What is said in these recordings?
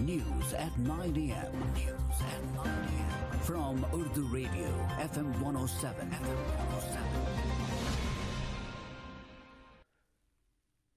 News at 9 a.m. News at 9 a.m. From Urdu Radio, FM 107.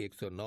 109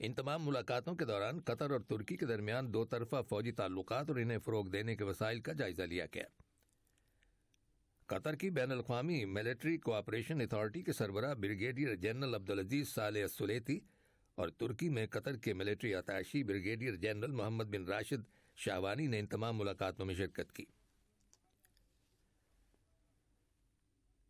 ان تمام ملاقاتوں کے دوران قطر اور ترکی کے درمیان دو طرفہ فوجی تعلقات اور انہیں فروغ دینے کے وسائل کا جائزہ لیا گیا۔ قطر کی بین الاقوامی ملٹری کوآپریشن اتھارٹی کے سربراہ بریگیڈیئر جنرل عبدالعزیز صالح السلیتی اور ترکی میں قطر کے ملٹری اتاشی بریگیڈیئر جنرل محمد بن راشد شاہوانی نے ان تمام ملاقاتوں میں شرکت کی۔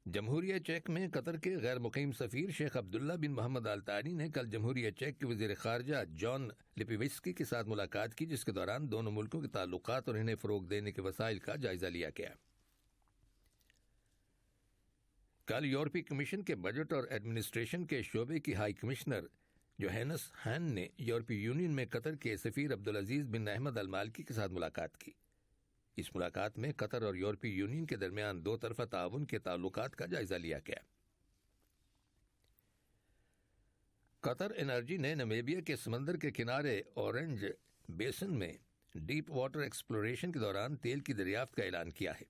جمہوریہ چیک میں قطر کے غیر مقیم سفیر شیخ عبداللہ بن محمد آل تانی نے کل جمہوریہ چیک کے وزیر خارجہ جان لپیوسکی کے ساتھ ملاقات کی، جس کے دوران دونوں ملکوں کے تعلقات اور انہیں فروغ دینے کے وسائل کا جائزہ لیا گیا۔ کل یورپی کمیشن کے بجٹ اور ایڈمنسٹریشن کے شعبے کی ہائی کمشنر جوہینس ہین نے یورپی یونین میں قطر کے سفیر عبدالعزیز بن احمد المالکی کے ساتھ ملاقات کی۔ اس ملاقات میں قطر اور یورپی یونین کے درمیان دو طرفہ تعاون کے تعلقات کا جائزہ لیا گیا۔ قطر انرجی نے نمیبیا کے سمندر کے کنارے اورنج بیسن میں ڈیپ واٹر ایکسپلوریشن کے دوران تیل کی دریافت کا اعلان کیا ہے۔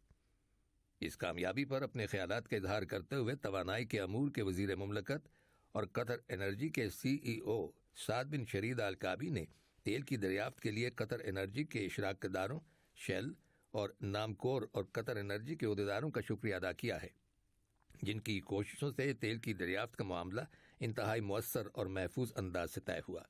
اس کامیابی پر اپنے خیالات کا اظہار کرتے ہوئے توانائی کے امور کے وزیر مملکت اور قطر انرجی کے سی ای او سعد بن شرید آل کعبی نے تیل کی دریافت کے لیے قطر انرجی کے اشراک داروں شیل اور نامکور اور قطر انرجی کے عہدیداروں کا شکریہ ادا کیا ہے، جن کی کوششوں سے تیل کی دریافت کا معاملہ انتہائی مؤثر اور محفوظ انداز سے طے ہوا۔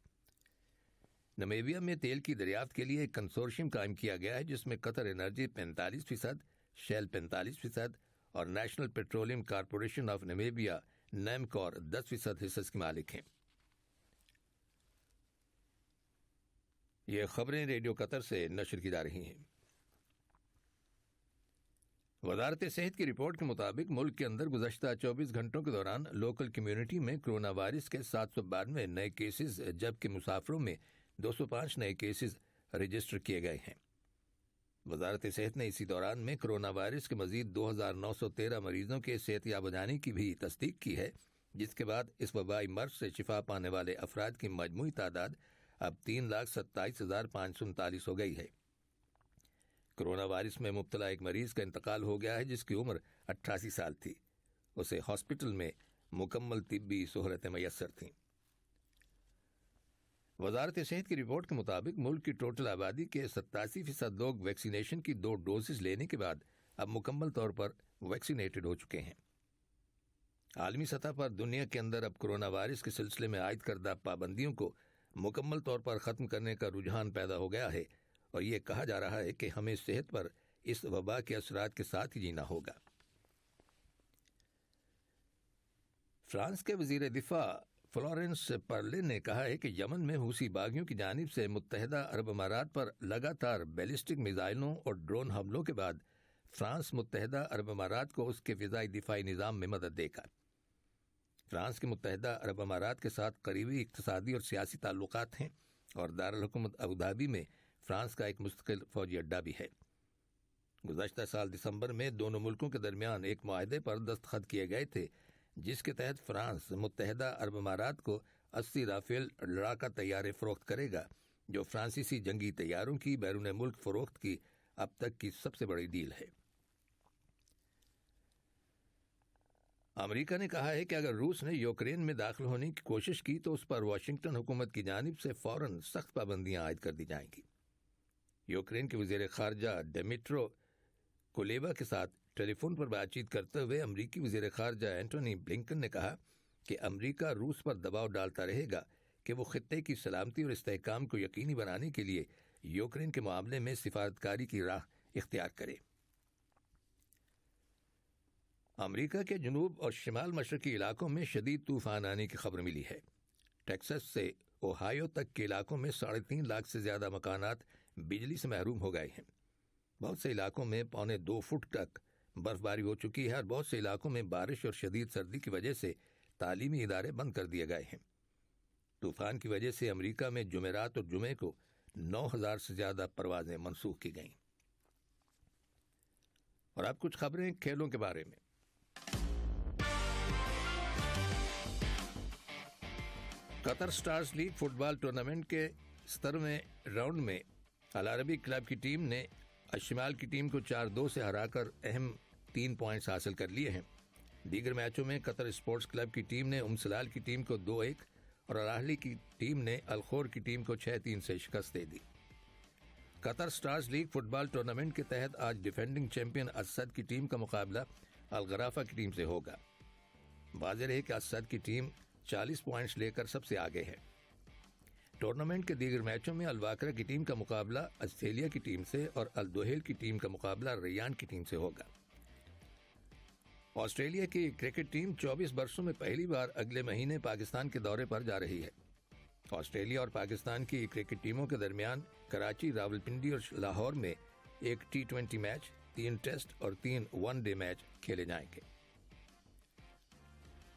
نمیبیا میں تیل کی دریافت کے لیے ایک کنسورشیم قائم کیا گیا ہے، جس میں قطر انرجی 45%، شیل 45% اور national petroleum corporation of Namibia Namcor 10% حصص کے مالک ہیں۔ یہ خبریں ریڈیو قطر سے نشر کی جا رہی ہیں۔ وزارت صحت کی رپورٹ کے مطابق ملک کے اندر گزشتہ 24 گھنٹوں کے دوران لوکل کمیونٹی میں کرونا وائرس کے 792 نئے کیسز جبکہ مسافروں میں 205 نئے کیسز رجسٹر کیے گئے ہیں۔ وزارت صحت نے اسی دوران میں کرونا وائرس کے مزید 2913 مریضوں کے صحت یاب ہو جانے کی بھی تصدیق کی ہے، جس کے بعد اس وبائی مرض سے شفا پانے والے افراد کی مجموعی تعداد اب 3,27,539 ہو گئی ہے۔ کرونا وائرس میں مبتلا ایک مریض کا انتقال ہو گیا ہے، جس کی عمر 88 سال تھی۔ اسے ہاسپٹل میں مکمل طبی سہولتیں میسر تھیں۔ وزارت صحت کی رپورٹ کے مطابق ملک کی ٹوٹل آبادی کے 87% لوگ ویکسینیشن کی 2 ڈوزز لینے کے بعد اب مکمل طور پر ویکسینیٹڈ ہو چکے ہیں۔ عالمی سطح پر دنیا کے اندر اب کرونا وائرس کے سلسلے میں عائد کردہ پابندیوں کو مکمل طور پر ختم کرنے کا رجحان پیدا ہو گیا ہے، اور یہ کہا جا رہا ہے کہ ہمیں صحت پر اس وبا کے اثرات کے ساتھ ہی جینا ہوگا۔ فرانس کے وزیر دفاع فلورنس پارلے نے کہا ہے کہ یمن میں حوثی باغیوں کی جانب سے متحدہ عرب امارات پر لگاتار بیلسٹک میزائلوں اور ڈرون حملوں کے بعد فرانس متحدہ عرب امارات کو اس کے فضائی دفاعی نظام میں مدد دے گا۔ فرانس کے متحدہ عرب امارات کے ساتھ قریبی اقتصادی اور سیاسی تعلقات ہیں، اور دارالحکومت ابوظہبی میں فرانس کا ایک مستقل فوجی اڈہ بھی ہے۔ گزشتہ سال دسمبر میں دونوں ملکوں کے درمیان ایک معاہدے پر دستخط کیے گئے تھے، جس کے تحت فرانس متحدہ عرب امارات کو 80 رافیل لڑاکا طیارے فروخت کرے گا، جو فرانسیسی جنگی طیاروں کی بیرون ملک فروخت کی اب تک کی سب سے بڑی ڈیل ہے۔ امریکہ نے کہا ہے کہ اگر روس نے یوکرین میں داخل ہونے کی کوشش کی تو اس پر واشنگٹن حکومت کی جانب سے فوراً سخت پابندیاں عائد کر دی جائیں گی۔ یوکرین کے وزیر خارجہ ڈیمیٹرو کولیبا کے ساتھ ٹیلی فون پر بات چیت کرتے ہوئے امریکی وزیر خارجہ اینٹونی بلنکن نے کہا کہ امریکہ روس پر دباؤ ڈالتا رہے گا کہ وہ خطے کی سلامتی اور استحکام کو یقینی بنانے کے لیے یوکرین کے معاملے میں سفارتکاری کی راہ اختیار کرے۔ امریکہ کے جنوب اور شمال مشرقی علاقوں میں شدید طوفان آنے کی خبر ملی ہے۔ ٹیکساس سے اوہایو تک کے علاقوں میں 3.5 لاکھ سے زیادہ مکانات بجلی سے محروم ہو گئے ہیں۔ بہت سے علاقوں میں 1.25 فٹ تک برف باری ہو چکی ہے، اور بہت سے علاقوں میں بارش اور شدید سردی کی وجہ سے تعلیمی ادارے بند کر دیے گئے ہیں۔ طوفان کی وجہ سے امریکہ میں جمعرات اور جمعے کو 9,000 سے زیادہ پروازیں منسوخ کی گئیں۔ اور اب کچھ خبریں کھیلوں کے بارے میں۔ قطر سٹارز لیگ فٹ بال ٹورنامنٹ کے 17ویں راؤنڈ میں العربی کلب کی ٹیم نے الشمال کی ٹیم کو 4-2 سے ہرا کر اہم 3 پوائنٹس حاصل کر لیے ہیں۔ دیگر میچوں میں قطر اسپورٹس کلب کی ٹیم نے سلال کی ٹیم کو 2-1 اور الاہلی کی ٹیم نے الخور کی ٹیم کو 6-3 سے شکست دے دی۔ قطر سٹارز لیگ فٹ بال ٹورنامنٹ کے تحت آج ڈیفینڈنگ چیمپئن اسد کی ٹیم کا مقابلہ الغرافہ کی ٹیم سے ہوگا۔ واضح رہے کہ اسد کی ٹیم 40 پوائنٹس لے کر سب سے آگے ہے۔ ٹورنامنٹ کے دیگر میچوں میں الواقرہ کی ٹیم کا مقابلہ آسٹریلیا کی ٹیم سے اور الدوحیل کی ٹیم کا مقابلہ ریان کی ٹیم سے ہوگا۔ آسٹریلیا کی کرکٹ ٹیم 24 برسوں میں پہلی بار اگلے مہینے پاکستان کے دورے پر جا رہی ہے۔ آسٹریلیا اور پاکستان کی کرکٹ ٹیموں کے درمیان کراچی، راولپنڈی اور لاہور میں ایک T20 میچ، 3 ٹیسٹ اور 3 ون ڈے میچ کھیلے جائیں گے۔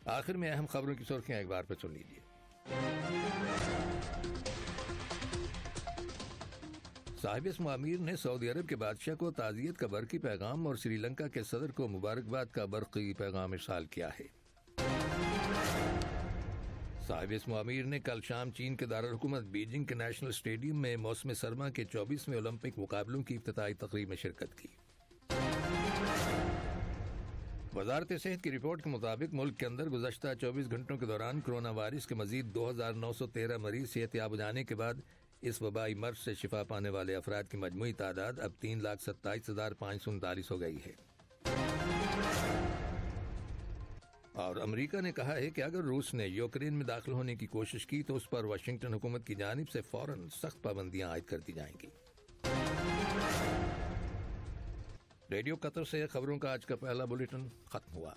آخر میں اہم خبروں کی سرخیاں ایک بار پھر سن لیجیے۔ صاحب اسم امیر نے سعودی عرب کے بادشاہ کو تعزیت کا برقی پیغام اور سری لنکا کے صدر کو مبارکباد کا برقی پیغام ارسال کیا ہے۔ صاحب اسم امیر نے کل شام چین کے دارالحکومت بیجنگ کے نیشنل اسٹیڈیم میں موسم سرما کے 24ویں اولمپک مقابلوں کی افتتاحی تقریب میں شرکت کی۔ وزارت صحت کی رپورٹ کے مطابق ملک کے اندر گزشتہ 24 گھنٹوں کے دوران کرونا وائرس کے مزید 2913 مریض صحت یاب ہو جانے کے بعد اس وبائی مرض سے شفا پانے والے افراد کی مجموعی تعداد اب 3,27,539 ہو گئی ہے۔ اور امریکہ نے کہا ہے کہ اگر روس نے یوکرین میں داخل ہونے کی کوشش کی تو اس پر واشنگٹن حکومت کی جانب سے فوراً سخت پابندیاں عائد کر دی جائیں گی۔ ریڈیو قطر سے خبروں کا آج کا پہلا بلیٹن ختم ہوا۔